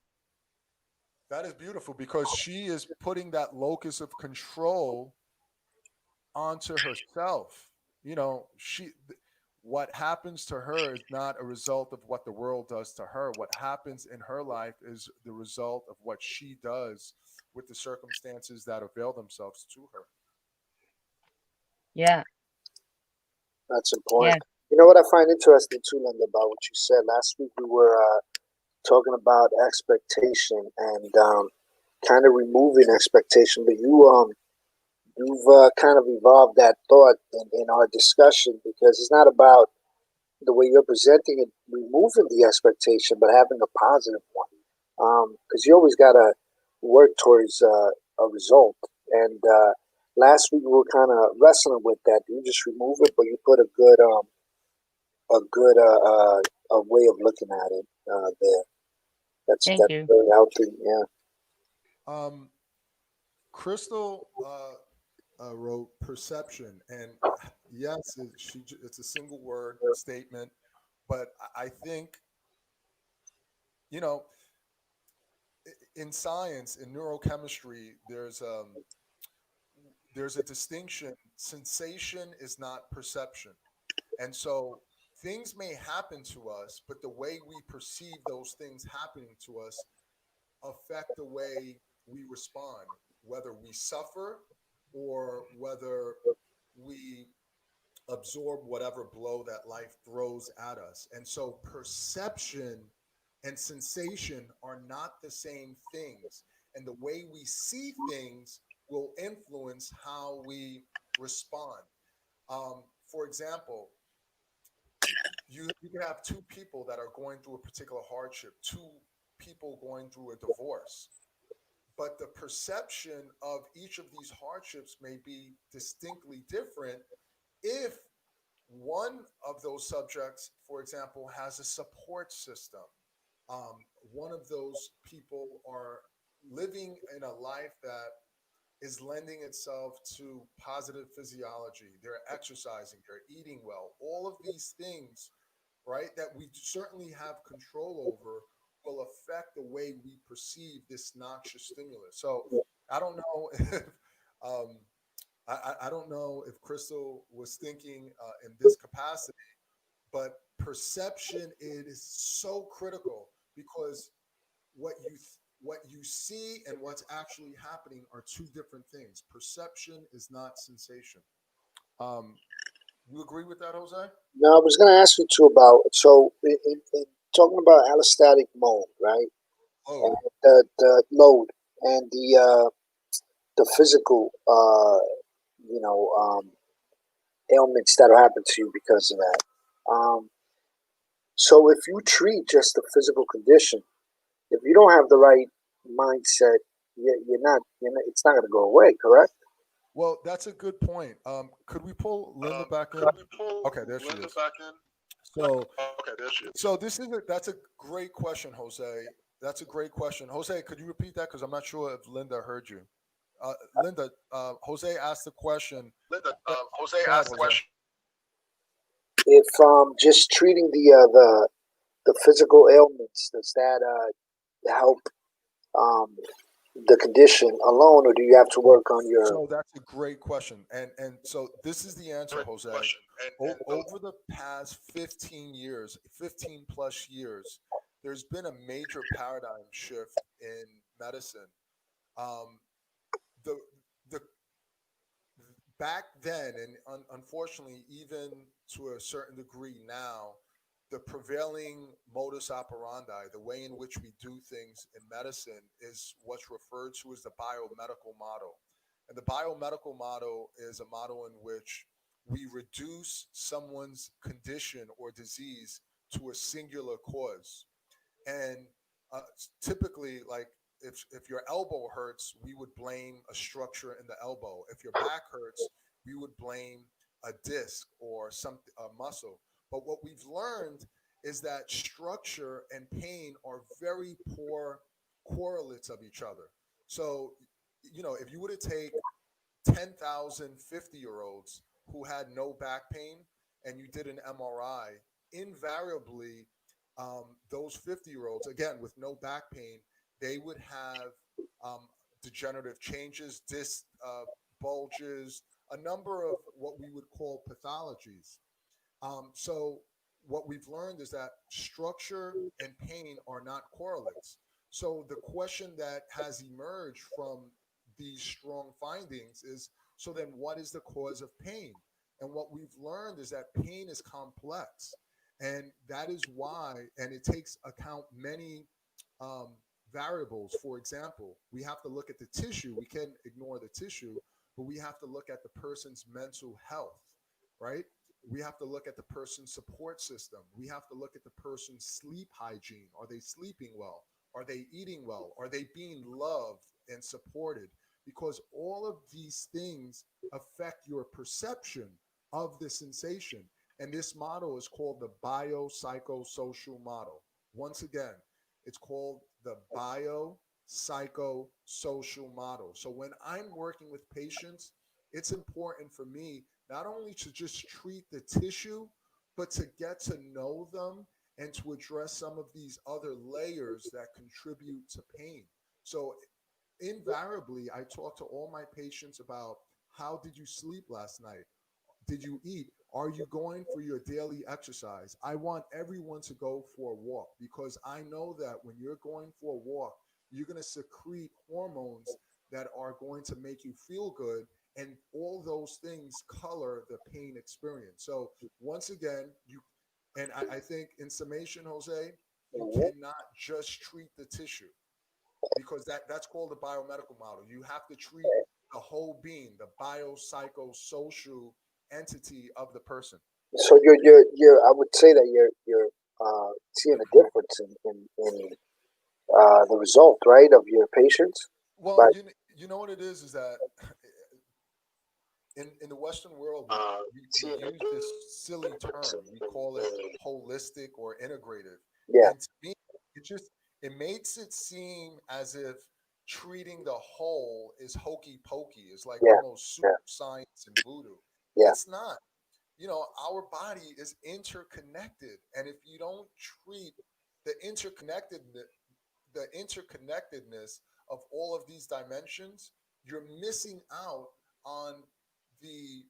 That is beautiful because she is putting that locus of control onto herself. You know, what happens to her is not a result of what the world does to her. What happens in her life is the result of what she does with the circumstances that avail themselves to her. Yeah. That's important. Yeah. You know what I find interesting too, Linda, about what you said last week? We were talking about expectation and kind of removing expectation, but you've kind of evolved that thought in our discussion because it's not about the way you're presenting it, removing the expectation, but having a positive one. Because you always got to work towards a result. And last week we were kind of wrestling with that. You just remove it, but you put a good a way of looking at it there. Thank That's you. very healthy. Yeah. Um, Crystal wrote perception, and yes, it's a single word statement, but I think, you know, in science, in neurochemistry, there's a distinction. Sensation is not perception. And so things may happen to us, but the way we perceive those things happening to us affect the way we respond, whether we suffer or whether we absorb whatever blow that life throws at us. And so perception and sensation are not the same things. And the way we see things will influence how we respond. For example, you can have two people that are going through a particular hardship, two people going through a divorce, but the perception of each of these hardships may be distinctly different if one of those subjects, for example, has a support system. One of those people are living in a life that is lending itself to positive physiology. They're exercising, they're eating well. All of these things, right, that we certainly have control over will affect the way we perceive this noxious stimulus. So I don't know if um, I don't know if Crystal was thinking in this capacity, but perception is so critical because what you see and what's actually happening are two different things. Perception is not sensation. Um, you agree with that, Jose? Now I was going to ask you too about in talking about allostatic mode, right? Load. And the load and the physical ailments that happen to you because of that. Um, so if you treat just the physical condition, if you don't have the right mindset, it's not going to go away. Correct? Well, that's a good point. Could we pull Linda back in? Okay, there she is. So, so that's a great question, Jose. That's a great question, Jose. Could you repeat that? Because I'm not sure if Linda heard you. Linda, Jose asked the question. Go go ahead, Jose. If just treating the physical ailments, does that help um, the condition alone, or do you have to work on your? So that's a great question, and so this is the answer, Jose. Over the past 15 years, 15 plus years, there's been a major paradigm shift in medicine. Um, the the back then, and unfortunately, even to a certain degree now, the prevailing modus operandi, the way in which we do things in medicine, is what's referred to as the biomedical model. And the biomedical model is a model in which we reduce someone's condition or disease to a singular cause. And uh, typically, like if your elbow hurts, we would blame a structure in the elbow. If your back hurts, we would blame a disc or some a muscle. But what we've learned is that structure and pain are very poor correlates of each other. So, if you were to take 10,000 50-year olds who had no back pain and you did an MRI, invariably, those 50-year olds, again, with no back pain, they would have um, degenerative changes, disc bulges, a number of what we would call pathologies. So what we've learned is that structure and pain are not correlates. So the question that has emerged from these strong findings is, so then what is the cause of pain? And what we've learned is that pain is complex. And that is why, and it takes account many um, variables. For example, we have to look at the tissue. We can't ignore the tissue, but we have to look at the person's mental health, right? We have to look at the person's support system. We have to look at the person's sleep hygiene. Are they sleeping well? Are they eating well? Are they being loved and supported? Because all of these things affect your perception of the sensation. And this model is called the biopsychosocial model. Once again, it's called the biopsychosocial model. So when I'm working with patients, it's important for me not only to just treat the tissue, but to get to know them and to address some of these other layers that contribute to pain. So invariably, I talk to all my patients about, how did you sleep last night? Did you eat? Are you going for your daily exercise? I want everyone to go for a walk, because I know that when you're going for a walk, you're going to secrete hormones that are going to make you feel good. And all those things color the pain experience. So once again, I think in summation, Jose, you Mhm. cannot just treat the tissue, because that's called the biomedical model. You have to treat the whole being, the biopsychosocial entity of the person. So you're I would say that you're seeing a difference in the result, right, of your patients. Well, But you know what it is that in the Western world, we use this silly term. We call it holistic or integrative. yeah, And to me, it makes it seem as if treating the whole is hokey pokey. It's like yeah, almost super yeah, science and voodoo. yeah. It's not. Our body is interconnected. And if you don't treat the interconnectedness of all of these dimensions, you're missing out on the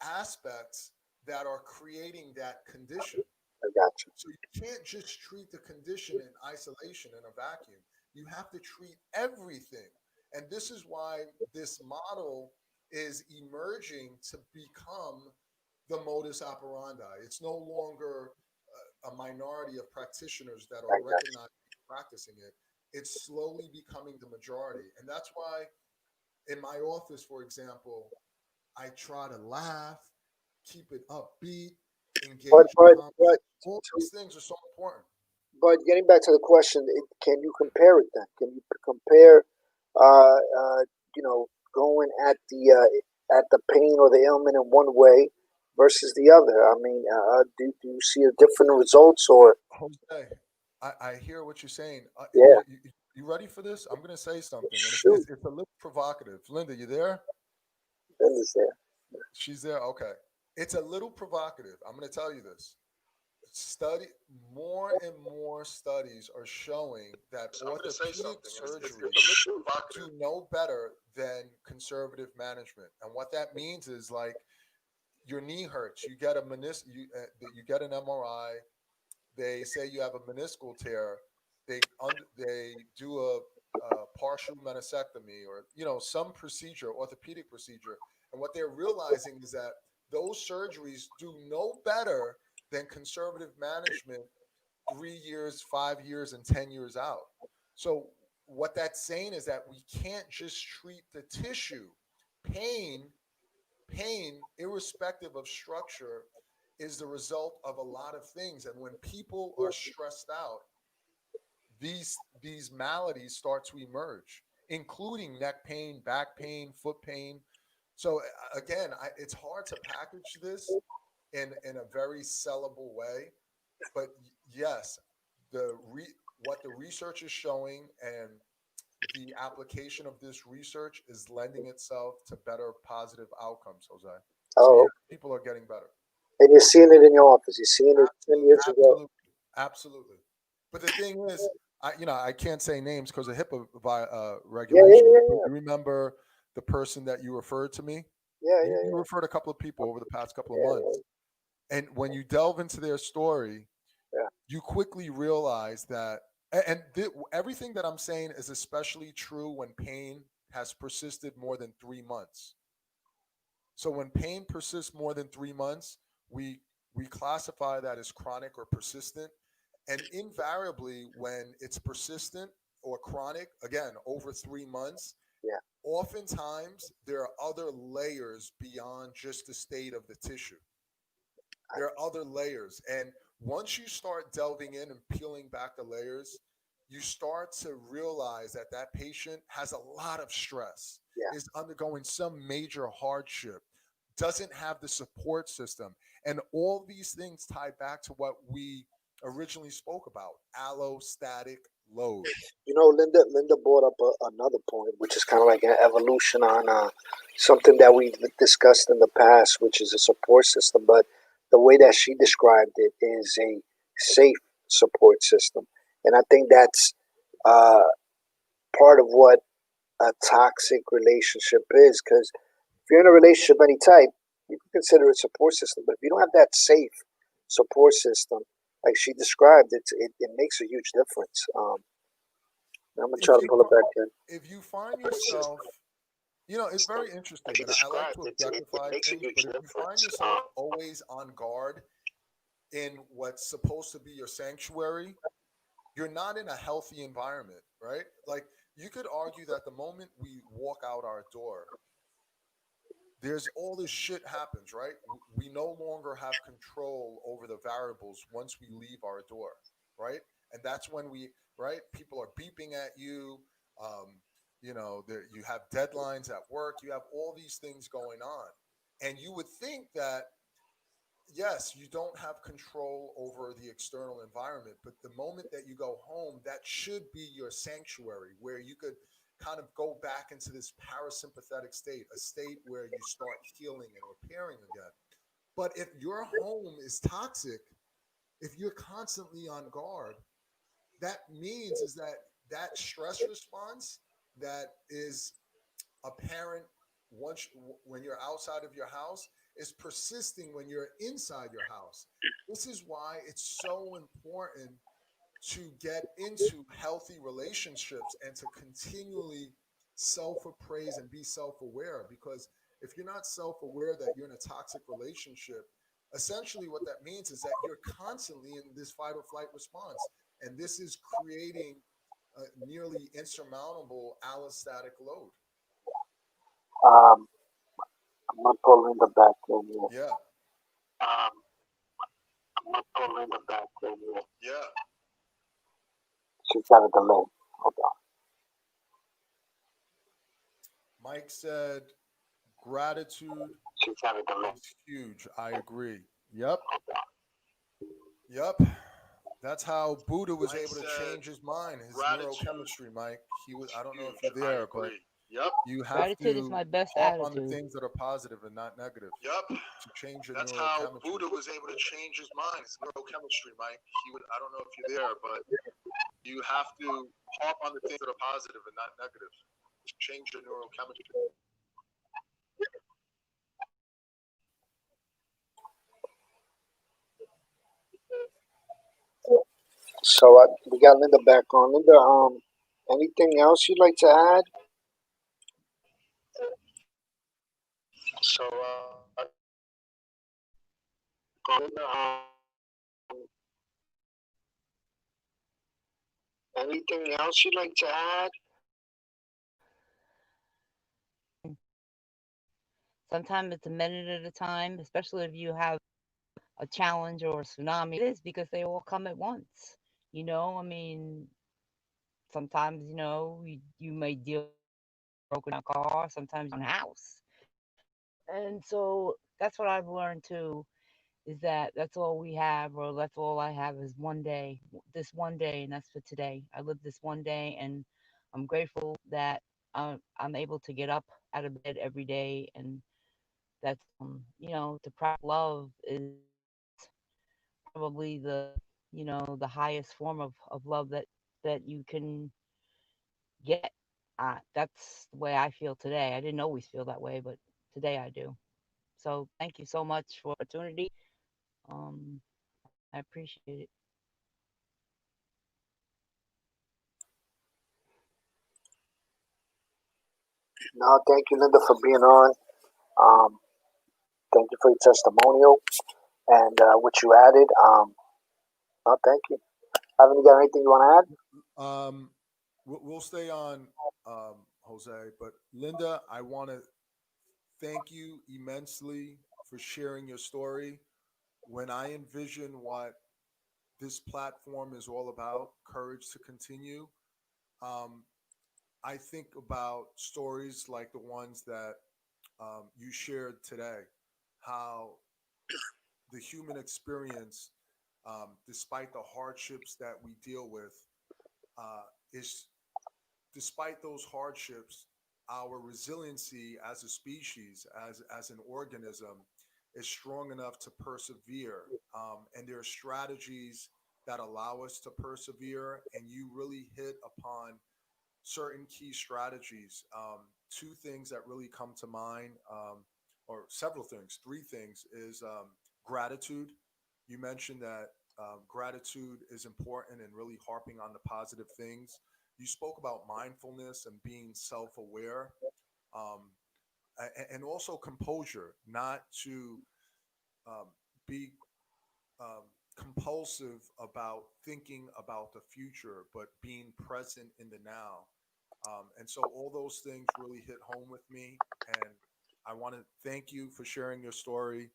aspects that are creating that condition. I got you. So you can't just treat the condition in isolation in a vacuum. You have to treat everything. And this is why this model is emerging to become the modus operandi. It's no longer a minority of practitioners that I are got you. recognized practicing it. It's slowly becoming the majority. And that's why in my office, for example, I try to laugh, keep it upbeat, But engage in but conversation. but All these things are so important. but getting back to the question, can you compare it then? Can you compare, uh, uh, going at the pain or the ailment in one way versus the other? I mean, do you see a different results or Jose, I hear what you're saying. yeah, You ready for this? I'm going to say something, and shoot, it's a little provocative. Linda, you there? that is there. She's there. Okay. It's a little provocative. I'm going to tell you this. Study More and more studies are showing that orthopedic surgeries do no better than conservative management. And what that means is, like, your knee hurts, you get a you get an MRI, they say you have a meniscal tear, they do a partial meniscectomy, or some procedure, orthopedic procedure, and what they're realizing is that those surgeries do no better than conservative management 3 years, 5 years, and 10 years out. So what that's saying is that we can't just treat the tissue. Pain, irrespective of structure, is the result of a lot of things. And when people are stressed out, these maladies start to emerge, including neck pain, back pain, foot pain. So again, it's hard to package this in a very sellable way, but yes, what the research is showing and the application of this research is lending itself to better positive outcomes, Jose. So yeah, Oh, people are getting better. and you're seeing it in your office. You're seeing it 10 Absolutely, years ago. absolutely, absolutely. But the thing is, I can't say names because of HIPAA Yeah, yeah, regulation. yeah, But yeah, you remember the person that you referred to me? yeah, You yeah, referred a couple of people over the past couple of yeah, months, and when you delve into their story, yeah, you quickly realize that, everything that I'm saying is especially true when pain has persisted more than 3 months. So when pain persists more than 3 months, we we classify that as chronic or persistent. And invariably, when it's persistent or chronic, again, over 3 months, yeah, oftentimes there are other layers beyond just the state of the tissue. There are other layers. And once you start delving in and peeling back the layers, you start to realize that that patient has a lot of stress, yeah. is undergoing some major hardship, doesn't have the support system. And all these things tie back to what we originally spoke about, allostatic load. You know, Linda brought up another point, which is kind of like an evolution on something that we discussed in the past, which is a support system. But the way that she described it is a safe support system, and I think that's uh, part of what a toxic relationship is. Because if you're in a relationship of any type, you can consider it a support system. But if you don't have that safe support system, like she described, it makes a huge difference. I'm gonna try If to you pull it back in. if you find yourself, it's very interesting, and I like to objectify things, but if you find yourself always on guard in what's supposed to be your sanctuary, you're not in a healthy environment, right? Like, you could argue that the moment we walk out our door, there's all this shit happens, right? We no longer have control over the variables once we leave our door, right? And that's when right? People are beeping at you. Um, you have deadlines at work. You have all these things going on, and you would think that yes, you don't have control over the external environment, but the moment that you go home, that should be your sanctuary where you could kind of go back into this parasympathetic state, a state where you start healing and repairing again. But if your home is toxic, if you're constantly on guard, that means is that that stress response that is apparent once when you're outside of your house is persisting when you're inside your house. This is why it's so important to get into healthy relationships and to continually self-appraise and be self-aware, because if you're not self-aware that you're in a toxic relationship, essentially what that means is that you're constantly in this fight or flight response, and this is creating a nearly insurmountable allostatic load. Um, I'm not pulling the back in here. Yeah. I'm not pulling the back in here. Yeah. She's got a delay. Hold on. Mike said gratitude She's got a delay. is huge. I agree. Yep. Yep. That's how Buddha was able to change his mind, his neurochemistry, Mike. He was, I don't know if you're there, but you have Gratitude is to my best harp on the attitude. things that are positive and not negative Yup. to change your That's how neurochemistry. Buddha was able to change his mind. His neurochemistry, Mike. He would, I don't know if you're there, but you have to harp on the things that are positive and not negative to change your neurochemistry. So we got Linda back on. Linda, anything else you'd like to add? So, Linda, anything else you'd like to add? Sometimes it's a minute at a time, especially if you have a challenge or a tsunami. It is because they all come at once. I mean, sometimes, you may deal with a broken down car, sometimes your own house. And so that's what I've learned too, is that that's all we have, or that's all I have is one day, this one day, and that's for today. I live this one day, and I'm grateful that I'm able to get up out of bed every day, and that's to practice love is probably the highest form of love that you can get. That's the way I feel today. I didn't always feel that way, but today I do. So thank you so much for the opportunity. Um, I appreciate it. No, thank you, Linda, for being on. Um, thank you for your testimonial and what you added. No, thank you. Haven't you got anything you want to add? Um, we'll stay on Jose, but Linda, I want to thank you immensely for sharing your story. When I envision what this platform is all about, Courage to Continue, um, I think about stories like the ones that you shared today, how the human experience, despite the hardships that we deal with, is despite those hardships, our resiliency as a species, as an organism, is strong enough to persevere. And there are strategies that allow us to persevere. And you really hit upon certain key strategies. Two things that really come to mind, or several things, three things, is gratitude. You mentioned that gratitude is important and really harping on the positive things. You spoke about mindfulness and being self aware, um, and also composure, not to um, be um, compulsive about thinking about the future, but being present in the now. And so all those things really hit home with me. And I want to thank you for sharing your story.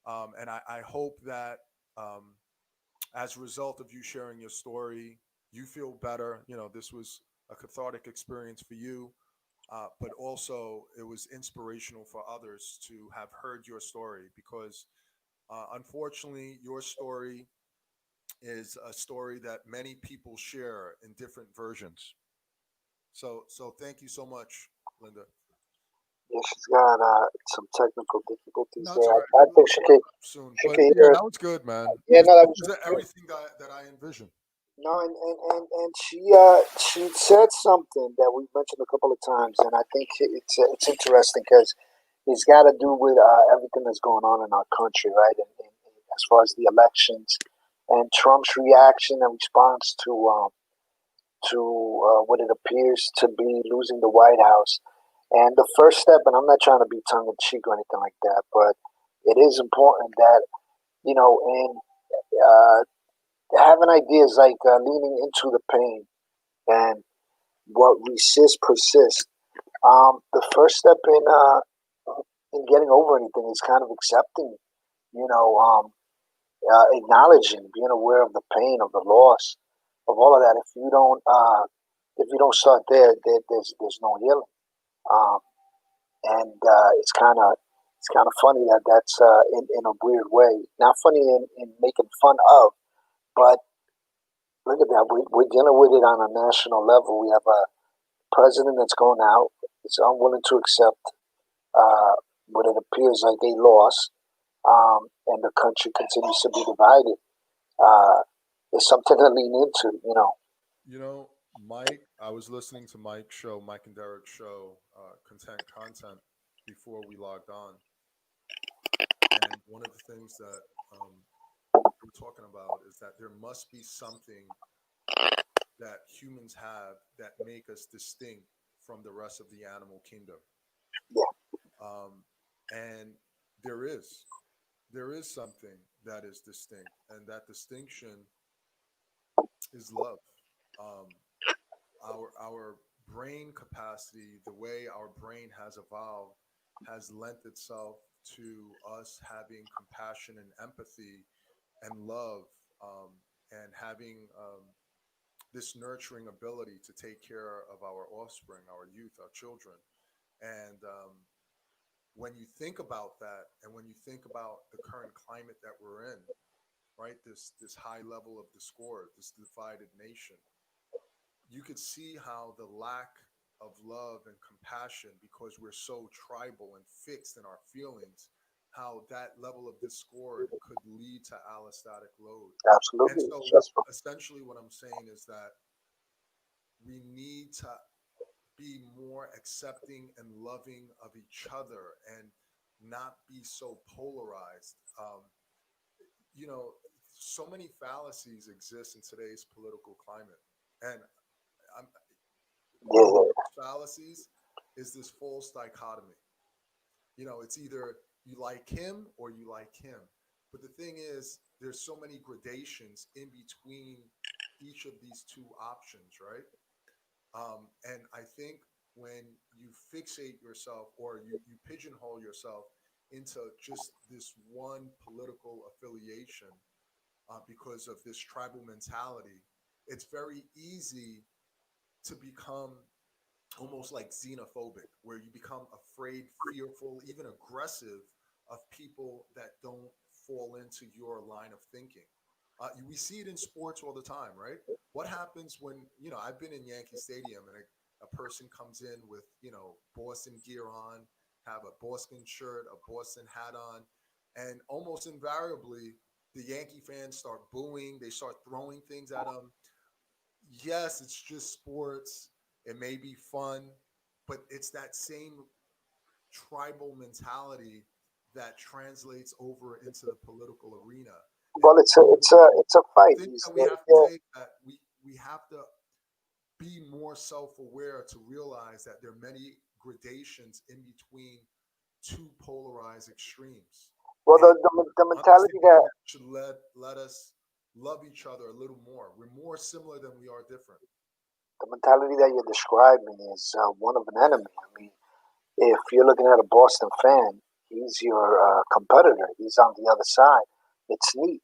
And I hope that um, as a result of you sharing your story, you feel better. This was a cathartic experience for you, but also it was inspirational for others to have heard your story because unfortunately, your story is a story that many people share in different versions. So thank you so much, Linda. Yeah, she's got some technical difficulties No, it's there. all right. I We'll think she call can her up soon. she But can yeah, hear. that was good, man. Yeah, This, no, that this was is good. everything that I envisioned. No, and she said something that we mentioned a couple of times, and I think it's interesting because it's got to do with everything that's going on in our country, right? And as far as the elections and Trump's reaction and response to what it appears to be losing the White House. And the first step, and I'm not trying to be tongue in cheek or anything like that, but it is important that in having ideas like leaning into the pain and what resists persists. The first step in getting over anything is kind of accepting, you know, um, acknowledging, being aware of the pain, of the loss, of all of that. If you don't start there's no healing. Um, and it's kind of funny that that's in a weird way, not funny in making fun of, but look at that. We're dealing with it on a national level. We have a president that's going out. Is unwilling to accept uh, what it appears like a loss, and the country continues to be divided. Uh, it's something to lean into. You know, Mike, I was listening to Mike's show, Mike and Derek's show, Content Content, before we logged on. And one of the things that we're talking about is that there must be something that humans have that make us distinct from the rest of the animal kingdom. Yeah, Um, and there is. There is something that is distinct, and that distinction is love. Um, our brain capacity, the way our brain has evolved, has lent itself to us having compassion and empathy and love, and having this nurturing ability to take care of our offspring, our youth, our children. And when you think about that, and when you think about the current climate that we're in, right? This high level of discord, this divided nation, you could see how the lack of love and compassion, because we're so tribal and fixed in our feelings, how that level of discord could lead to allostatic load. And Absolutely, it's so stressful. essentially what I'm saying is that we need to be more accepting and loving of each other and not be so polarized. You know, so many fallacies exist in today's political climate. And I'm, Yeah, one of yeah. those fallacies is this false dichotomy. You know, it's either you like him or you like him. But the thing is, there's so many gradations in between each of these two options, right? And I think when you fixate yourself, or you pigeonhole yourself into just this one political affiliation, because of this tribal mentality, it's very easy to become almost like xenophobic, where you become afraid, fearful, even aggressive of people that don't fall into your line of thinking. We see it in sports all the time, right? What happens when, I've been in Yankee Stadium and a person comes in with, Boston gear on, have a Boston shirt, a Boston hat on, and almost invariably, the Yankee fans start booing, they start throwing things at them. Yes, it's just sports. It may be fun, but it's that same tribal mentality that translates over into the political arena. And Well, it's a the fight. thing These, that we they're, have to they're, say is that we have to be more self-aware to realize that there are many gradations in between two polarized extremes. well, And the mentality understanding that that should let us love each other a little more. We're more similar than we are different. the mentality that you're describing is one of an enemy. I mean, if you're looking at a Boston fan, he's your competitor. He's on the other side. It's neat,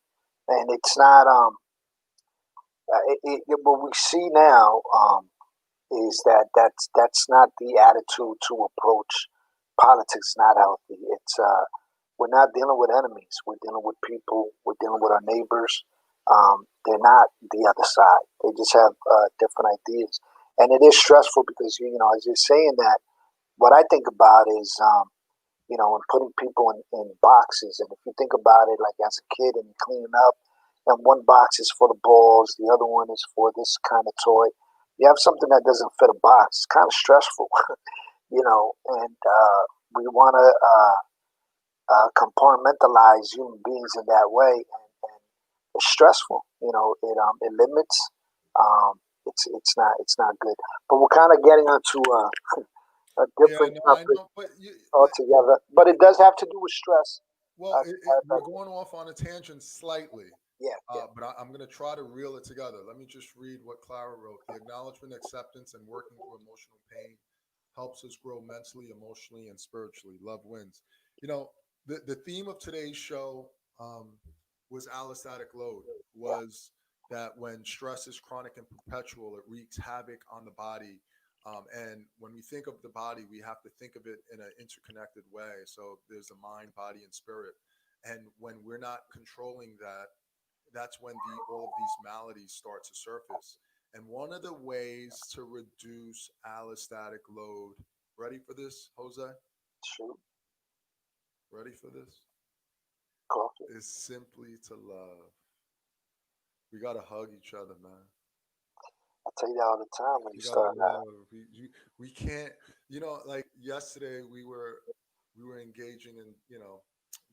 and it's not. What we see now is that that's not the attitude to approach politics. Not healthy. It's we're not dealing with enemies. We're dealing with people. We're dealing with our neighbors. They're not the other side. They just have different ideas, and it is stressful because as you're saying that, what I think about is and putting people in boxes. And if you think about it, like as a kid and you're cleaning up, and one box is for the balls, the other one is for this kind of toy. You have something that doesn't fit a box. It's kind of stressful, and we want to compartmentalize human beings in that way, and it's stressful. It limits. It's not good. But we're kind of getting onto a Yeah, different no, I topic know, but altogether. But it does have to do with stress. well, As, as we're going off on a tangent slightly, Yeah, yeah. but I'm going to try to reel it together. Let me just read what Clara wrote. The acknowledgement, acceptance, and working through emotional pain helps us grow mentally, emotionally, and spiritually. Love wins. You know, the theme of today's show um, was allostatic load, was that when stress is chronic and perpetual, it wreaks havoc on the body. And when we think of the body, we have to think of it in an interconnected way. So there's a mind, body, and spirit. And when we're not controlling that, that's when all of these maladies start to surface. And one of the ways to reduce allostatic load, ready for this, Jose? Shoot, Ready for this? coffee. Is simply to love. We got to hug each other, man. I tell you that all the time when you We got to start love. We can't, like yesterday we were engaging in,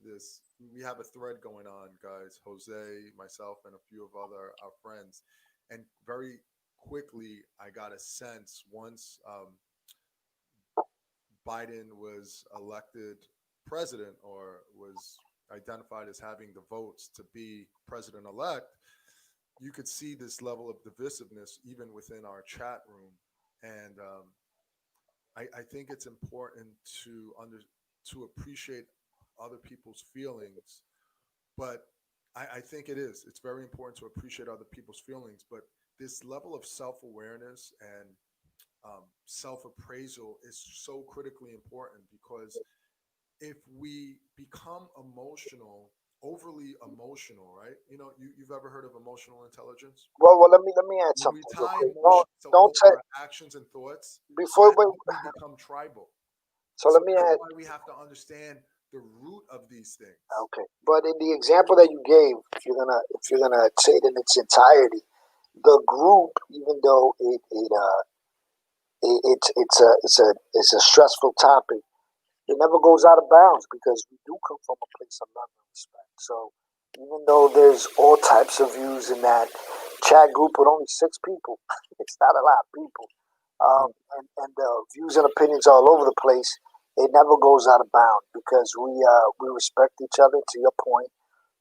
this. We have a thread going on, guys. Jose, myself, and a few of our friends, and very quickly I got a sense once Biden was elected president, or was identified as having the votes to be president elect, you could see this level of divisiveness even within our chat room. And I think it's important to appreciate other people's feelings, but I think it's very important to appreciate other people's feelings. But this level of self awareness and self appraisal is so critically important, because if we become emotional, overly emotional, right? You've ever heard of emotional intelligence? Well, let me add When we something real tie quick. emotions to Don't all say our actions and thoughts, before that's we. when we become tribal. So let So me that's add. why we have to understand the root of these things. Okay, but in the example that you gave, if you're gonna say it in its entirety, the group, even though it's a stressful topic, it never goes out of bounds because we do come from a place of love and respect. So even though there's all types of views in that chat group with only 6 people, it's not a lot of people, and the views and opinions all over the place. It never goes out of bounds because we respect each other. To your point,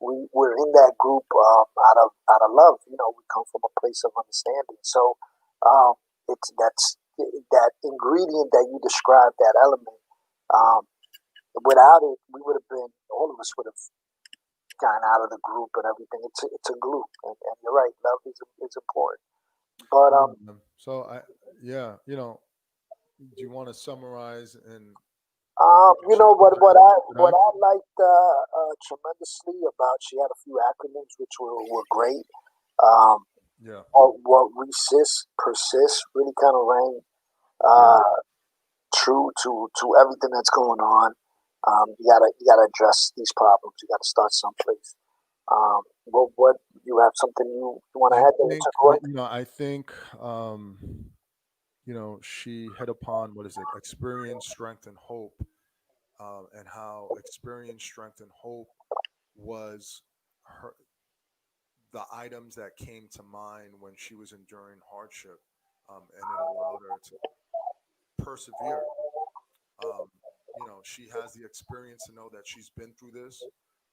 we're in that group out of love. We come from a place of understanding. So that's that ingredient that you described, that element. Um, Without it, we would have been, all of us would have gone out of the group and everything. It's a glue, and you're right. Love is important. But Yeah, man. So yeah, do you want to summarize and you shed know some what light I on what that? I liked tremendously about, she had a few acronyms which were great. Um, Yeah, what resist, persist, really kind of rang yeah. uh, true to everything that's going on. You gotta address these problems. You gotta start someplace. What you have something you want to I add that you think took away? I think she hit upon what is it? Experience, strength, and hope, and how experience, strength, and hope was her the items that came to mind when she was enduring hardship, and it allowed her to persevere. Um, she has the experience to know that she's been through this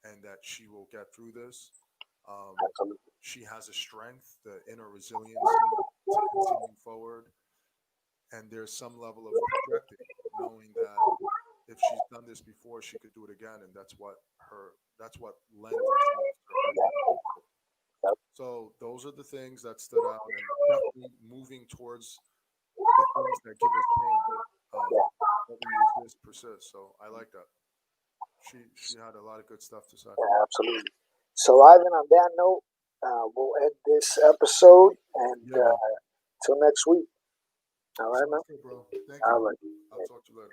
and that she will get through this. Um, Absolutely. she has a strength, the inner resiliency to continue forward. And there's some level of projecting, knowing that if she's done this before, she could do it again. And that's what lends itself to her being hopeful. Yep. So those are the things that stood out, and definitely moving towards the things that give us pain. Um, Yeah. what we resist persists. So I like that. She had a lot of good stuff to say. Yeah, absolutely. So, Ivan, on that note, we'll end this episode, and Yeah, man. till next week. All right, man. Sounds good, bro. Thank All you. right. I'll talk to you later.